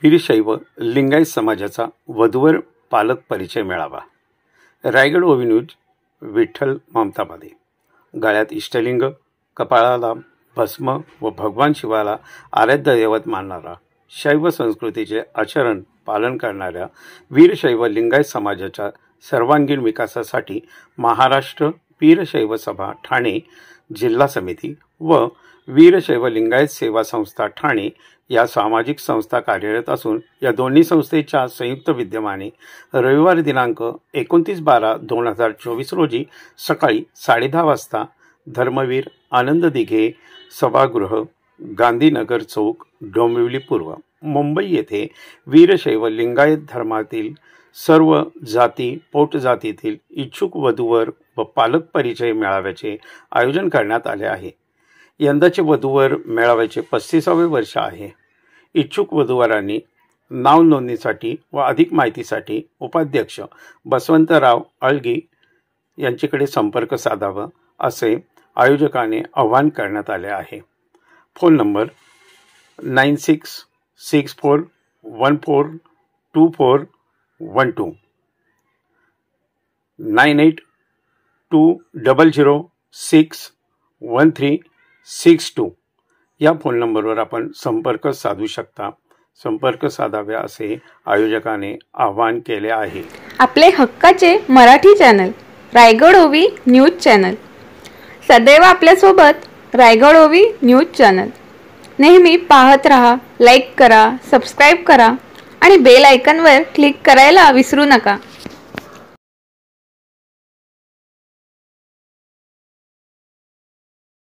वीरशैव लिंगायत समाजाचा वधूवर पालक परिचय मेळावा। रायगड ओवी न्यूज विठ्ठल ममतामध्ये गळ्यात इष्टलिंग, कपाळाला भस्म व भगवान शिवाला आराध्य दैवत मानणारा, शैव संस्कृतीचे आचरण पालन करणाऱ्या वीरशैव लिंगायत समाजाच्या सर्वांगीण विकासासाठी महाराष्ट्र वीरशैव सभा ठाणे जिल्हा समिती व वीरशैव लिंगायत सेवा संस्था ठाणे या सामाजिक संस्था कार्यरत असून या दोन्ही संस्थेच्या संयुक्त विद्यमाने रविवार दिनांक 29/12/2024 रोजी सकाळी 10:30 वाजता धर्मवीर आनंद दिघे सभागृह, गांधीनगर चौक, डोंबिवली पूर्व, मुंबई येथे वीरशैव लिंगायत धर्मातील सर्व जाती पोटजातीतील इच्छुक वधूवर व पालक परिचय मेळाव्याचे आयोजन करण्यात आले आहे। यंदाचे वधूवर मेळाव्याचे 35वे वर्ष आहे। इच्छुक वधूवरांनी नाव नोंदणीसाठी व अधिक माहितीसाठी उपाध्यक्ष बसवंतराव अळगी यांच्याकडे संपर्क साधावा असे आयोजकाने आवाहन करण्यात आले आहे। फोन नंबर 9664142412 9820061362 या फोन नंबरवर आपण संपर्क साधू शकता। संपर्क साधावे असे आयोजकाने आवाहन केले आहे। आपले हक्काचे मराठी चॅनल रायगड ओवी न्यूज चॅनल सदैव आपल्या सोबत। रायगड ओवी न्यूज चॅनल नेहमी पाहत रहा, लाईक करा, सबस्क्राइब करा आणि बेल आयकॉनवर क्लिक करायला विसरू नका।